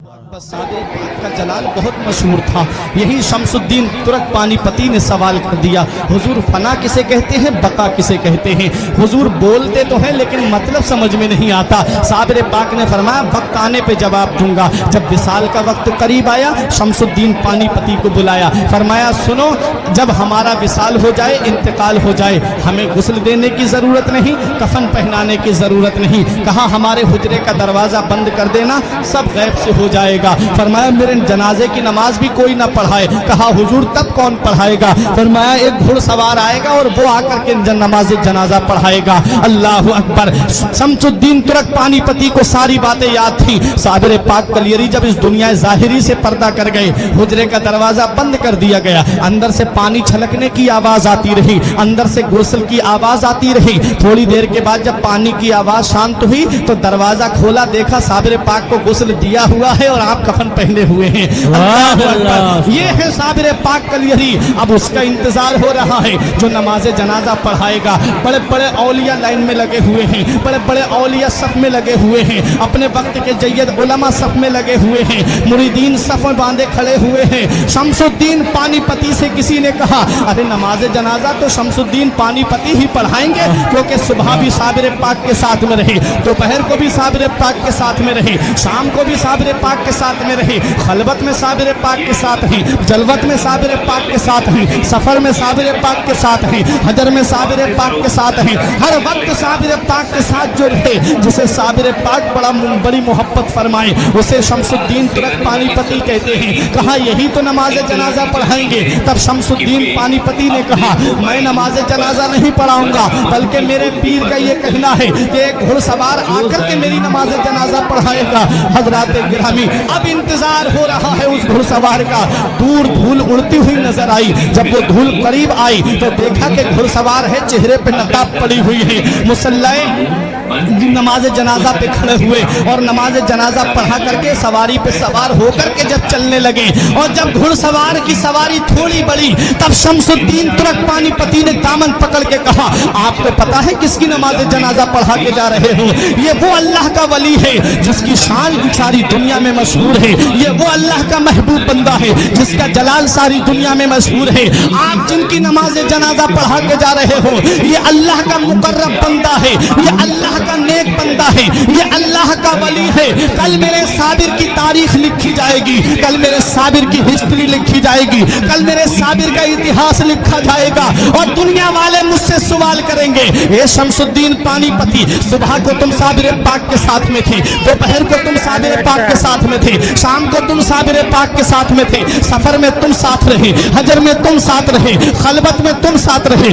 साबिर पाक का जलाल बहुत मशहूर था। यही शमसुद्दीन तुर्क पानीपती ने सवाल कर दिया, हुजूर फना किसे कहते हैं, बका किसे कहते हैं? हुजूर बोलते तो हैं लेकिन मतलब समझ में नहीं आता। साबिर पाक ने फरमाया वक्त आने पे जवाब दूंगा। जब विसाल का वक्त करीब आया, शमसुद्दीन पानीपती को बुलाया, फरमाया सुनो, जब हमारा विसाल हो जाए, इंतकाल हो जाए, हमें गुस्ल देने की ज़रूरत नहीं, कफन पहनाने की ज़रूरत नहीं। कहा हमारे हुजरे का दरवाज़ा बंद कर देना, सब गैब से हो जाएगा। फरमाया मेरे जनाजे की नमाज भी कोई ना पढ़ाए। कहा हुजूर तब कौन पढ़ाएगा? फरमाया एक घुड़सवार आएगा और वो आकर के नमाज जनाजा पढ़ाएगा। अल्लाह अकबर। शमसुद्दीन तुर्क पानीपती को सारी बातें याद थी। साबिर पाक कलियरी जब इस दुनिया ज़ाहिरी से पर्दा कर गए, हुजरे का दरवाजा बंद कर दिया गया, अंदर से पानी छलकने की आवाज आती रही, अंदर से गुस्ल की आवाज आती रही। थोड़ी देर के बाद जब पानी की आवाज शांत हुई तो दरवाजा खोला, देखा साबिर पाक को गुस्ल दिया हुआ है और आप कफन पहने हुए हैं। ये है साबिर पाक कलियरी। अब उसका इंतजार हो रहा है जो नमाज जनाजा पढ़ाएगा। बड़े बड़े औलिया लाइन में लगे हुए हैं, बड़े बड़े औलिया सफ में लगे हुए हैं, अपने वक्त के जय्यद उलमा सफ में लगे हुए हैं, मुरीदीन सफ में बांधे खड़े हुए हैं। शमसुद्दीन पानीपती से किसी ने कहा अरे नमाज जनाजा तो शमसुद्दीन पानीपती ही पढ़ाएंगे, क्योंकि सुबह भी साबिर पाक के साथ में रहे, दोपहर को भी साबिर पाक के साथ में रहे, शाम को भी साबिर पाक के साथ में रहे, खलबत में साबिर पाक के साथ हैं, जलवत में साबिर पाक के साथ हैं, सफर में साबिर पाक के साथ हैं, हजर में साबिर पाक के साथ हैं। हर वक्त साबिर पाक के साथ जो रहे, जिसे साबिर पाक बड़ी मोहब्बत फरमाए, उसे शमसुद्दीन तुर्क पानीपती कहते हैं। कहा यही तो नमाज जनाजा पढ़ाएंगे। तब शमसुद्दीन पानीपती ने कहा मैं नमाज जनाजा नहीं पढ़ाऊंगा, बल्कि मेरे पीर का ये कहना है कि एक घुड़सवार आकर के मेरी नमाज जनाजा पढ़ाएगा। हजरात गिरामी, अब इंतजार हो रहा है उस घुड़सवार का। दूर धूल उड़ती हुई नजर आई। जब वो धूल करीब आई तो देखा कि घुड़सवार है, चेहरे पे नकाब पड़ी हुई है, मुसल्लाए नमाज जनाजा पे खड़े हुए और नमाज जनाजा पढ़ा करके सवारी पे सवार होकर के जब चलने लगे, और जब घुड़सवार की सवारी थोड़ी बड़ी, तब शमसुद्दीन तुर्क पानीपती ने दामन पकड़ के कहा आपको पता है किसकी नमाज जनाजा पढ़ा के जा रहे हो? ये वो अल्लाह का वली है जिसकी शान सारी दुनिया में मशहूर है, ये वो अल्लाह का महबूब बंदा है जिसका जलाल सारी दुनिया में मशहूर है। आप जिनकी नमाज जनाजा पढ़ा के जा रहे हो, ये अल्लाह का मुकर्रब बंदा है, ये अल्लाह का नेक बंदा है, ये अल्लाह का वली है। कल मेरे साबिर की तारीख लिखी जाएगी, कल मेरे साबिर की हिस्ट्री लिखी जाएगी, कल मेरे साबिर का इतिहास लिखा जाएगा और दुनिया वाले मुझसे सवाल करेंगे ये शमसुद्दीन पानीपती, सुबह को तुम साबिर पाक के साथ में थे, दोपहर को तुम साबिर पाक के साथ में थे, शाम को तुम साबिर पाक के साथ में थे, सफर में तुम साथ रहे, हजर में तुम साथ रहे, खलबत में तुम साथ रहे।